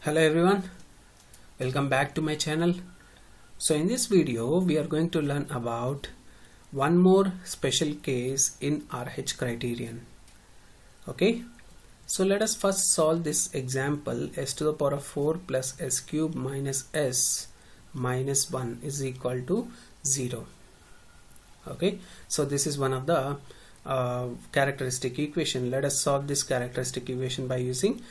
Hello everyone, welcome back to my channel. So in this video we are going to learn about one more special case in RH criterion. Okay, so let us first solve this example. S to the power of 4 plus s cube minus s minus 1 is equal to 0. Okay, so this is one of the characteristic equation. Let us solve this characteristic equation by using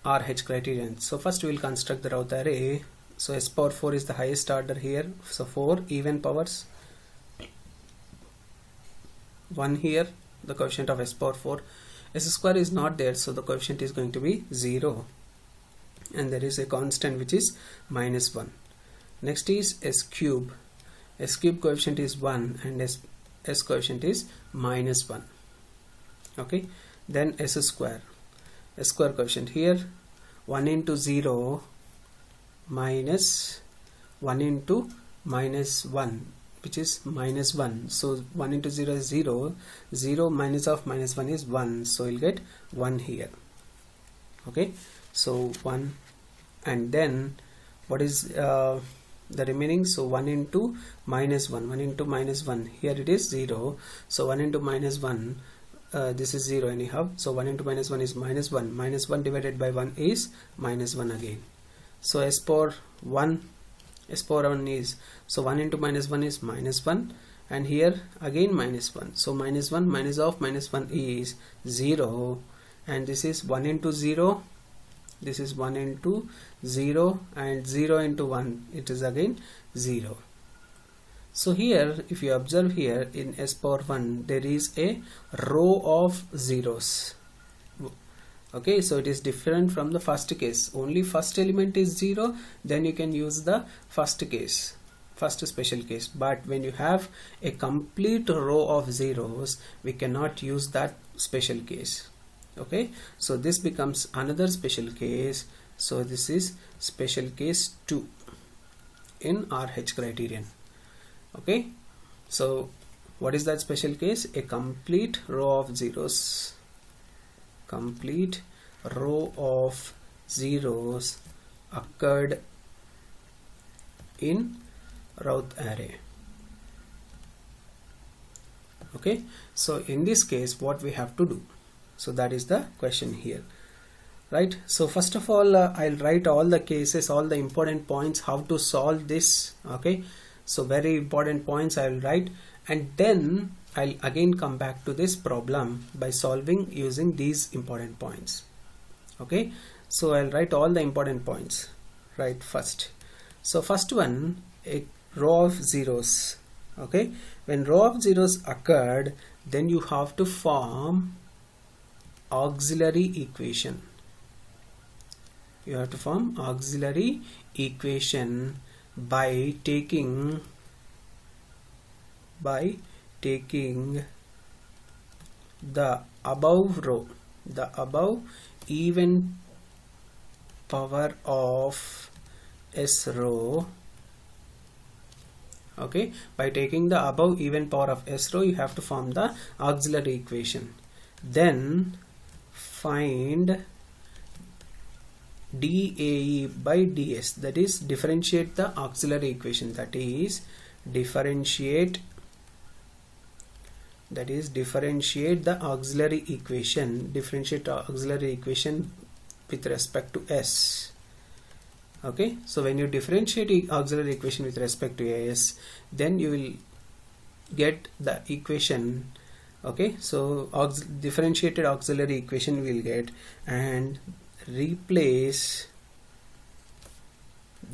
RH criterion. So first we will construct the Routh array. So s power 4 is the highest order here, so 4 even powers, 1 here, the coefficient of s power 4. S square is not there, so the coefficient is going to be 0, and there is a constant which is minus 1. Next is s cube. S cube coefficient is 1 and s coefficient is minus 1. Okay, then s square. S square coefficient here 1 into 0 minus 1 into minus 1, which is minus 1. So 1 into 0 is 0, 0 minus of minus 1 is 1, so you'll get 1 here. Okay, so 1, and then what is the remaining? So 1 into minus 1, 1 into minus 1, here it is 0, so 1 into minus 1, this is 0 anyhow, so 1 into minus 1 is minus 1, minus 1 divided by 1 is minus 1 again. So s power 1 is, so 1 into minus 1 is minus 1, and here again minus 1, so minus 1 minus of minus 1 is 0, and this is 1 into 0, this is 1 into 0, and 0 into 1, it is again 0. So here if you observe here in s power 1 there is a row of zeros. Okay, so it is different from the first case. Only first element is 0, then you can use the first special case. But when you have a complete row of zeros, we cannot use that special case. Okay, so this becomes another special case. So this is special case 2 in RH criterion. Okay, so what is that special case? A complete row of zeros. Complete row of zeros occurred in Routh array. Okay, so in this case what we have to do? So that is the question here, right? So first of all I'll write all the cases, all the important points, how to solve this. Okay, so very important points I will write, and then I'll again come back to this problem by solving using these important points. Okay, so I'll write all the important points right first. So first one, a row of zeros. Okay, when row of zeros occurred, then you have to form auxiliary equation. You have to form auxiliary equation by taking the above row, the above even power of s row. Okay, by taking the above even power of s row, you have to form the auxiliary equation. Then find dAE by ds, that is differentiate the auxiliary equation, that is differentiate the auxiliary equation, with respect to s. Okay, so when you differentiate the auxiliary equation with respect to s, then you will get the equation. Okay, so differentiated auxiliary equation will get, and replace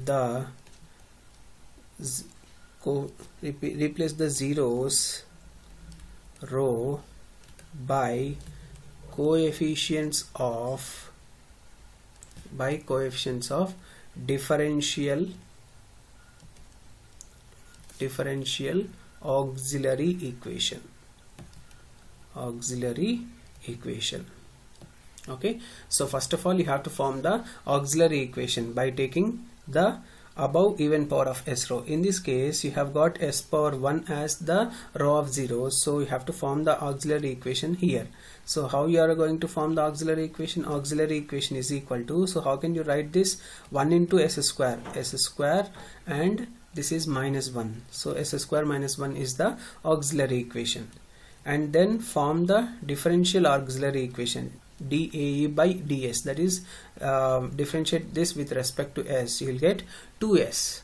the zeros row by coefficients of differential auxiliary equation. Okay, so first of all you have to form the auxiliary equation by taking the above even power of s row. In this case, you have got s power 1 as the row of zeros, so you have to form the auxiliary equation here. So how you are going to form the auxiliary equation? Auxiliary equation is equal to, so how can you write this? 1 into s square, and this is minus 1, so s square minus 1 is the auxiliary equation. And then form the differential auxiliary equation, dAE by ds, that is differentiate this with respect to s, you will get 2s.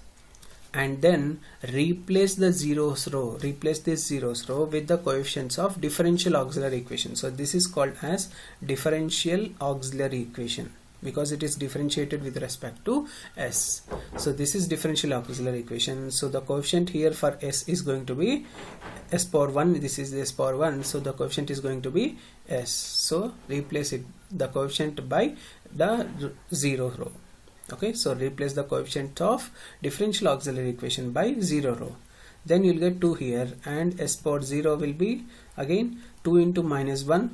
And then replace the zeros row, replace this zeros row with the coefficients of differential auxiliary equation. So this is called as differential auxiliary equation because it is differentiated with respect to s. So this is differential auxiliary equation. So the coefficient here for s is going to be s power 1, this is s power 1, so the coefficient is going to be s. So replace it, the coefficient, by the zero row. Okay, so replace the coefficient of differential auxiliary equation by 0 row. Then you'll get 2 here, and s power 0 will be again 2 into minus 1,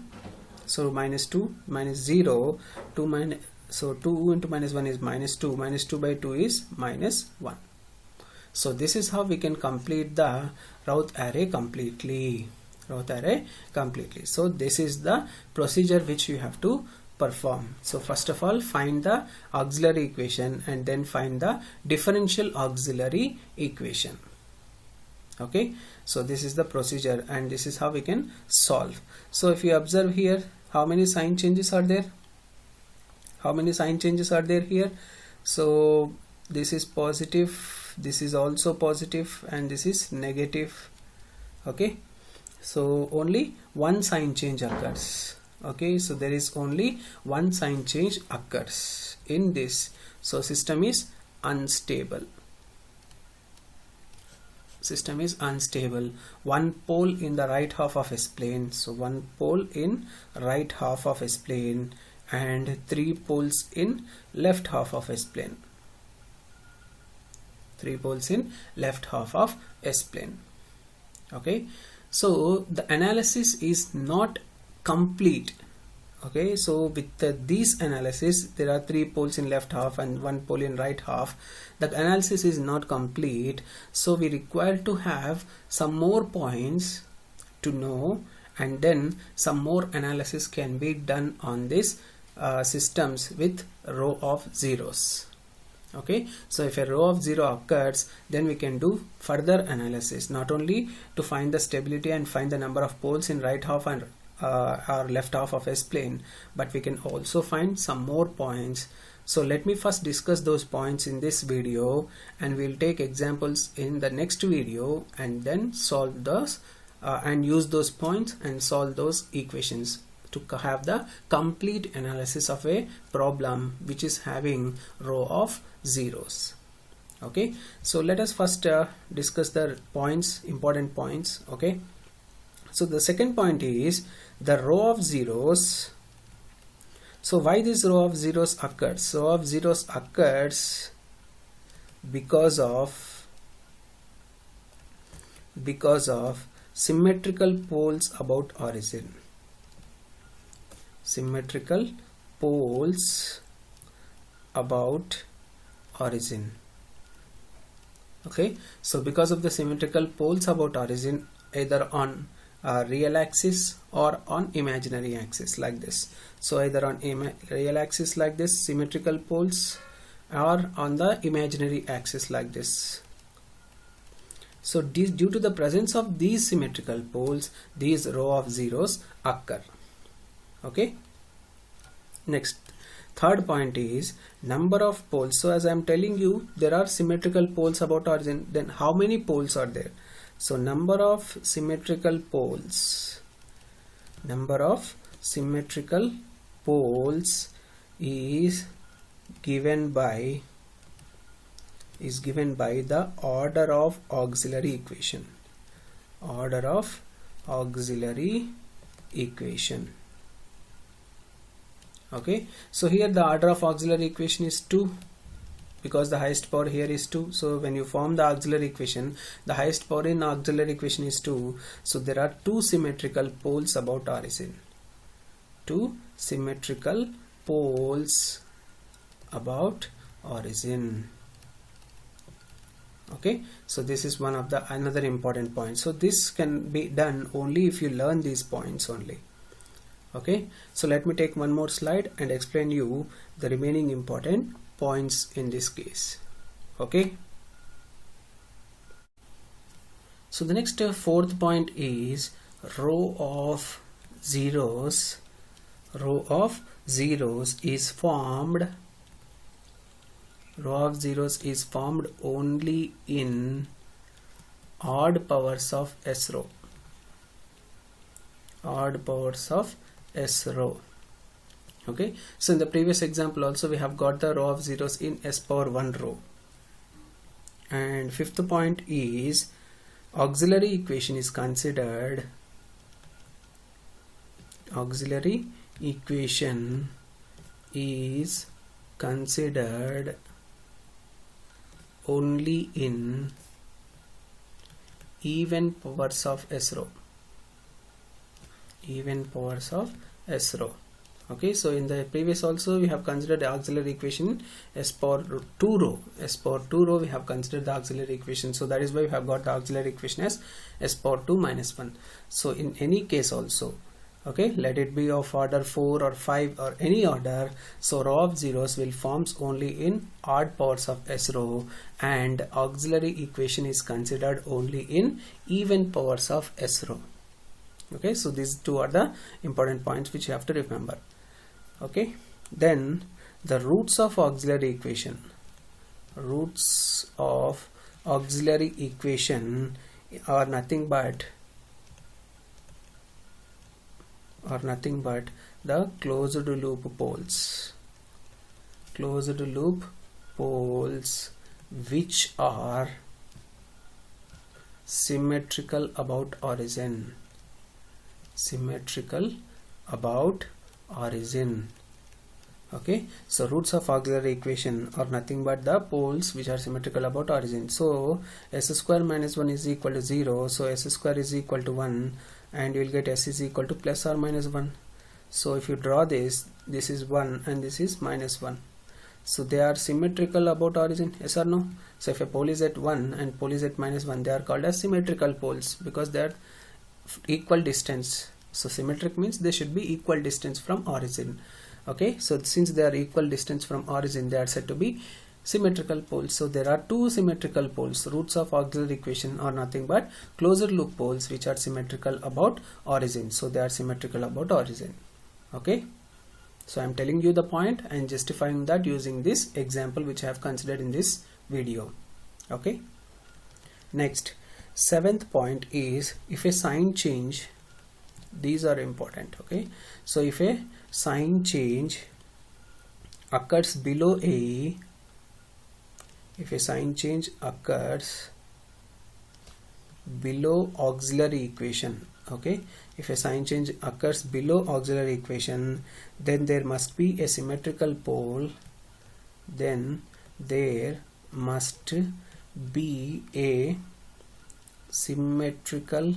so minus 2 minus 0, 2 minus, so 2 into minus 1 is minus 2, minus 2 by 2 is minus 1. So this is how we can complete the Routh array completely. So this is the procedure which you have to perform. So first of all, find the auxiliary equation and then find the differential auxiliary equation. Okay, so this is the procedure and this is how we can solve. So if you observe here, how many sign changes are there? Here? So this is positive, this is also positive, and this is negative. Okay, so only one sign change occurs. Okay, so there is only one sign change occurs in this. So system is unstable. One pole in the right half of S plane. So one pole in right half of S plane and 3 poles in left half of S plane. 3 poles in left half of S plane. Okay, so the analysis is not complete. Okay, so with this analysis, there are 3 poles in left half and 1 pole in right half. The analysis is not complete, so we require to have some more points to know, and then some more analysis can be done on this systems with row of zeros. Okay, so if a row of 0 occurs, then we can do further analysis, not only to find the stability and find the number of poles in right half and or left half of S plane, but we can also find some more points. So let me first discuss those points in this video, and we'll take examples in the next video and then solve those and use those points and solve those equations to have the complete analysis of a problem which is having row of zeros. Okay, so let us first discuss the points, important points. Okay, so the second point is the row of zeros. So why this row of zeros occurs? Row of zeros occurs because of symmetrical poles about origin. Symmetrical poles about origin. Okay, so because of the symmetrical poles about origin, either on real axis or on imaginary axis like this. So either on real axis like this, symmetrical poles, or on the imaginary axis like this. So due to the presence of these symmetrical poles, these row of zeros occur. Okay, next, third point is number of poles. So as I am telling you, there are symmetrical poles about origin. Then how many poles are there? So number of symmetrical poles. Number of symmetrical poles is given by the order of auxiliary equation. Order of auxiliary equation. Okay, so here the order of auxiliary equation is 2, because the highest power here is 2. So when you form the auxiliary equation, the highest power in auxiliary equation is 2. So there are 2 symmetrical poles about origin. 2 symmetrical poles about origin. Okay, so this is one of the another important point. So this can be done only if you learn these points only. Okay, so let me take one more slide and explain you the remaining important points in this case. Okay, so the next fourth point is row of zeros. Row of zeros is formed only in odd powers of S row. Odd powers of S row. Okay, so in the previous example also we have got the row of zeros in S power 1 row. And fifth point is auxiliary equation is considered only in even powers of S row. Okay, so in the previous also we have considered the auxiliary equation S power 2 row. We have considered the auxiliary equation, so that is why we have got the auxiliary equation as S power 2 minus 1. So in any case also, okay, let it be of order 4 or 5 or any order, so row of zeros will forms only in odd powers of S row, and auxiliary equation is considered only in even powers of S row. Okay, so these two are the important points which you have to remember. Okay, then the roots of auxiliary equation. Roots of auxiliary equation are nothing but the closed loop poles. Closed loop poles which are symmetrical about origin. Okay, so roots of auxiliary equation are nothing but the poles which are symmetrical about origin. So s square minus 1 is equal to 0, so s square is equal to 1, and you will get s is equal to plus or minus 1. So if you draw this is 1 and this is minus 1, so they are symmetrical about origin, yes or no? So if a pole is at 1 and pole is at minus 1, they are called as symmetrical poles because they are equal distance. So symmetric means they should be equal distance from origin. Okay, so since they are equal distance from origin, they are said to be symmetrical poles. So there are two symmetrical poles. Roots of auxiliary equation are nothing but closed loop poles which are symmetrical about origin. So they are symmetrical about origin. Okay, so I am telling you the point and justifying that using this example which I have considered in this video. Okay, next, seventh point is if a sign change, these are important. Okay, so if a sign change occurs below A, if a sign change occurs below auxiliary equation, okay, if a sign change occurs below auxiliary equation, then there must be a symmetrical pole, then there must be a symmetrical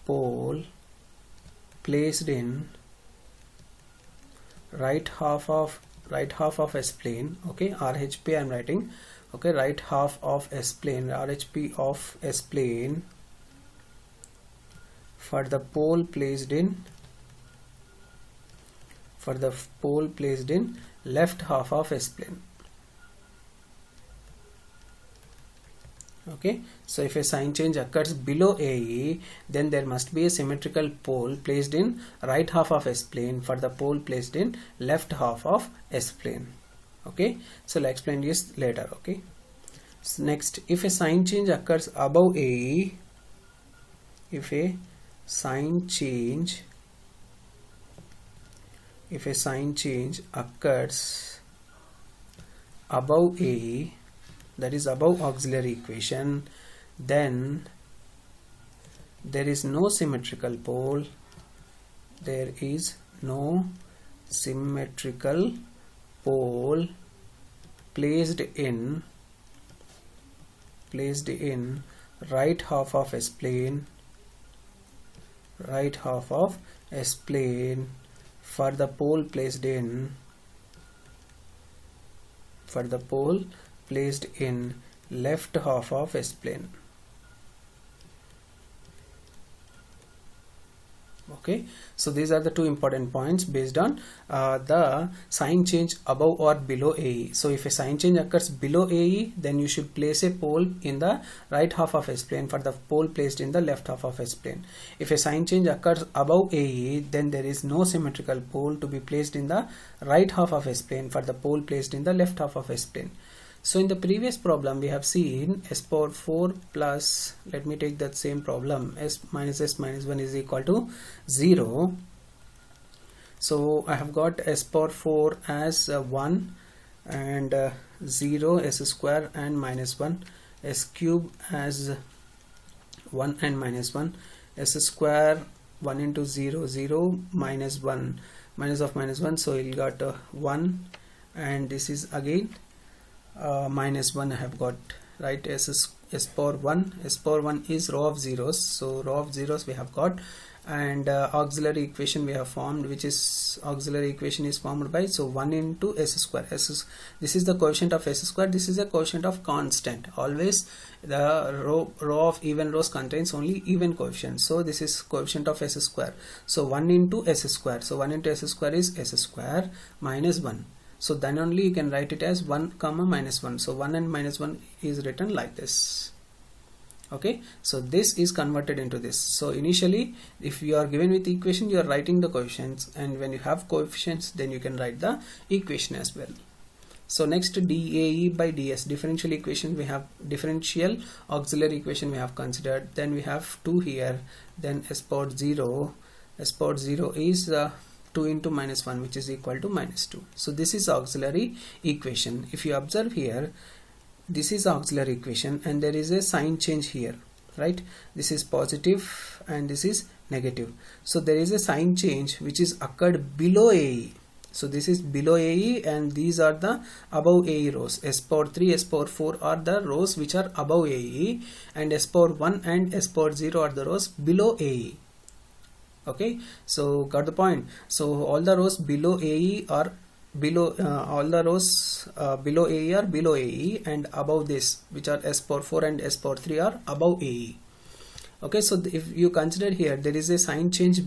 pole placed in right half of S plane. Okay, RHP I am writing. Okay, right half of S plane, RHP of S plane, for the pole placed in left half of S plane. Okay, so if a sign change occurs below AE, then there must be a symmetrical pole placed in right half of S plane for the pole placed in left half of S plane. Okay, so I'll explain this later. Okay, so next, if a sign change occurs above AE, if a sign change occurs above AE, that is above auxiliary equation, then there is no symmetrical pole, there is no symmetrical pole placed in right half of S plane, for the pole placed in left half of S plane. Okay, so these are the two important points based on the sign change above or below AE. So if a sign change occurs below AE, then you should place a pole in the right half of S plane for the pole placed in the left half of S plane. If a sign change occurs above AE, then there is no symmetrical pole to be placed in the right half of S plane for the pole placed in the left half of S plane. So in the previous problem we have seen s power 4 plus, let me take that same problem, s minus 1 is equal to 0. So I have got s power 4 as 1 and 0, s square and minus 1, s cube as 1 and minus 1, s square 1 into 0, 0 minus 1, minus of minus 1, so you got 1, and this is again minus 1 I have got, right? S power 1 is row of zeros, so row of zeros we have got, and auxiliary equation we have formed, which is auxiliary equation is formed by, so 1 into s square. This is the coefficient of s square, this is a coefficient of constant. Always the row of even rows contains only even coefficients, so this is coefficient of s square, so 1 into s square, so 1 into s square is s square minus 1. So then only you can write it as 1 comma minus 1. So 1 and minus 1 is written like this. Okay, so this is converted into this. So initially if you are given with equation, you are writing the coefficients, and when you have coefficients then you can write the equation as well. So next, dAE by ds, differential equation we have, differential auxiliary equation we have considered, then we have 2 here, then s power 0 is 2 into minus 1, which is equal to minus 2. So this is auxiliary equation. If you observe here, this is auxiliary equation and there is a sign change here, right? This is positive and this is negative. So there is a sign change which is occurred below AE. So this is below AE and these are the above AE rows. S power 3, S power 4 are the rows which are above AE, and S power 1 and S power 0 are the rows below AE. Okay, so got the point. So all the rows below AE are below below AE are below AE, and above this, which are S power 4 and S power 3, are above AE. Okay, so if you consider here, there is a sign change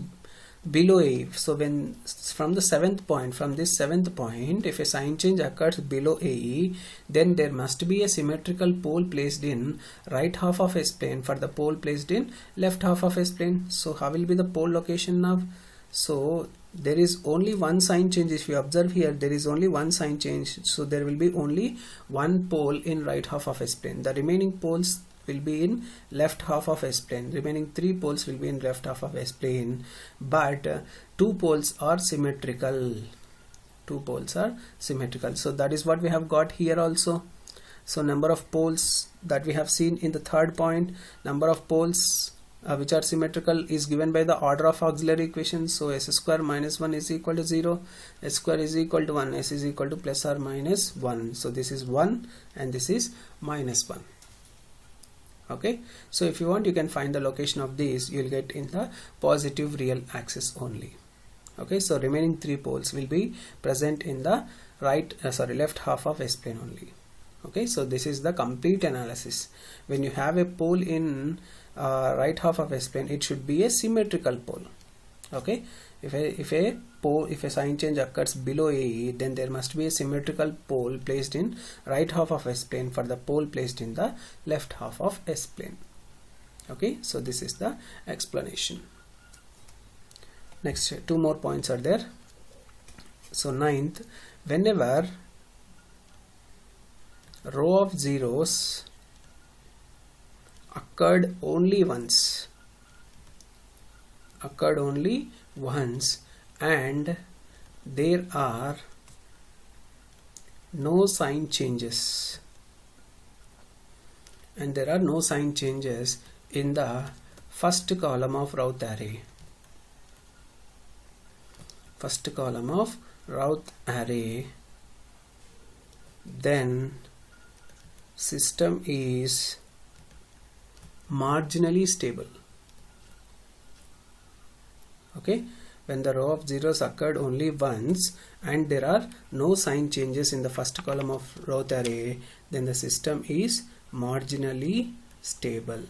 below AE. So when from this 7th point, if a sign change occurs below AE, then there must be a symmetrical pole placed in right half of S plane for the pole placed in left half of S plane. So how will be the pole location now? So there is only one sign change. If you observe here, there is only one sign change, so there will be only one pole in right half of S plane. The remaining poles will be in left half of S plane. Remaining 3 poles will be in left half of S plane, but 2 poles are symmetrical. 2 poles are symmetrical. So that is what we have got here also. So number of poles that we have seen in the 3rd point, number of poles which are symmetrical is given by the order of auxiliary equation. So s square minus 1 is equal to 0, s square is equal to 1, s is equal to plus or minus 1. So this is 1 and this is minus 1. Okay, so if you want, you can find the location of these. You will get in the positive real axis only. Okay, so remaining 3 poles will be present in the left half of S plane only. Okay, so this is the complete analysis. When you have a pole in right half of S plane, it should be a symmetrical pole. Okay, if a sign change occurs below AE, then there must be a symmetrical pole placed in right half of S plane for the pole placed in the left half of S plane. Okay, so this is the explanation. Next, 2 more points are there. So 9th, whenever row of zeros occurred only once, and there are no sign changes, in the first column of Routh array, then system is marginally stable. Okay, when the row of zeros occurred only once and there are no sign changes in the first column of Routh array, then the system is marginally stable.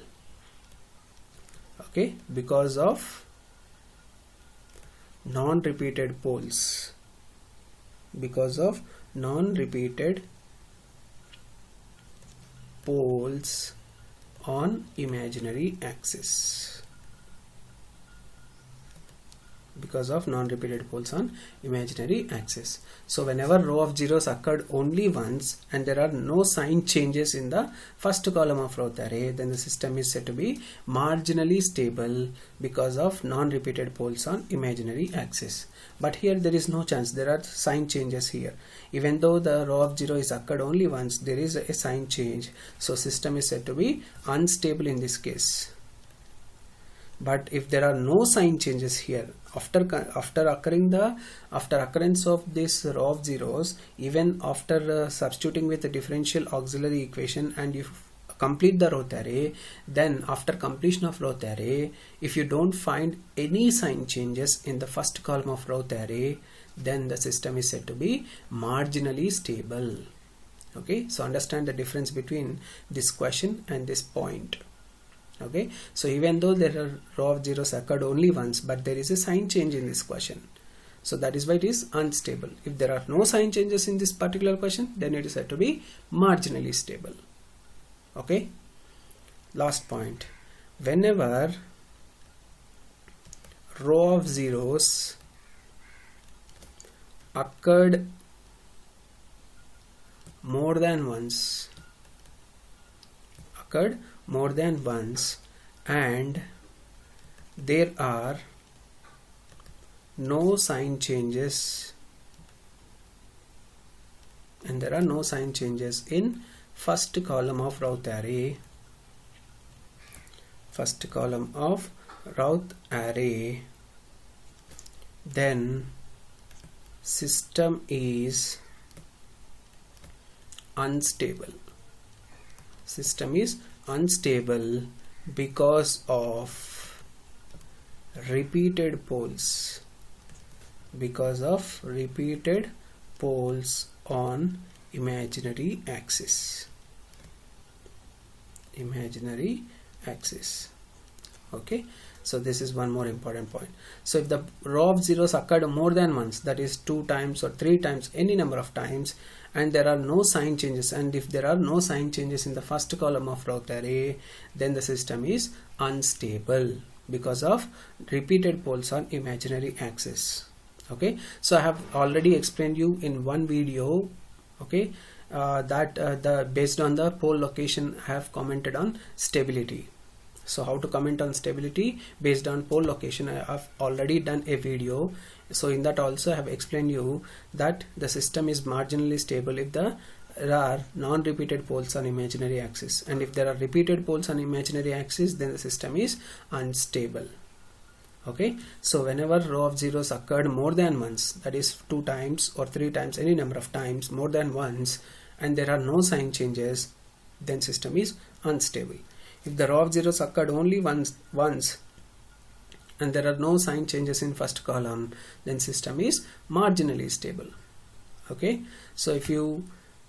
Okay, because of non-repeated poles, because of non-repeated poles on imaginary axis, because of non-repeated poles on imaginary axis. So whenever row of zeros occurred only once and there are no sign changes in the first column of Routh array, then the system is said to be marginally stable because of non-repeated poles on imaginary axis. But here there is no chance, there are sign changes here. Even though the row of 0 is occurred only once, there is a sign change, so system is said to be unstable in this case. But if there are no sign changes here, after occurrence of this row of zeros, even after substituting with the differential auxiliary equation and you complete the Routh array, then after completion of Routh array, if you don't find any sign changes in the first column of Routh array, then the system is said to be marginally stable. Okay, so understand the difference between this question and this point. Okay, so even though there are row of zeros occurred only once, but there is a sign change in this question, so that is why it is unstable. If there are no sign changes in this particular question, then it is said to be marginally stable. Okay, last point, whenever row of zeros occurred more than once, and there are no sign changes, in first column of Routh array, then system is unstable. Because of repeated poles, on imaginary axis. Okay, so this is one more important point. So if the row of zeros occurred more than once, that is 2 times or 3 times, any number of times, and there are no sign changes, and if there are no sign changes in the first column of Routh array, then the system is unstable because of repeated poles on imaginary axis. Okay, so I have already explained you in one video, okay, that based on the pole location I have commented on stability. So how to comment on stability based on pole location, I have already done a video. So in that also I have explained you that the system is marginally stable if there are non-repeated poles on imaginary axis, and if there are repeated poles on imaginary axis, then the system is unstable. Okay, so whenever row of zeros occurred more than once, that is 2 times or 3 times, any number of times more than once, and there are no sign changes, then system is unstable. If the row of zeros occurred only once and there are no sign changes in first column, then system is marginally stable. Okay, so if you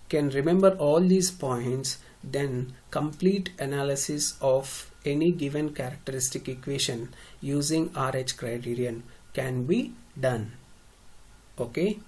can remember all these points, then complete analysis of any given characteristic equation using RH criterion can be done. Okay.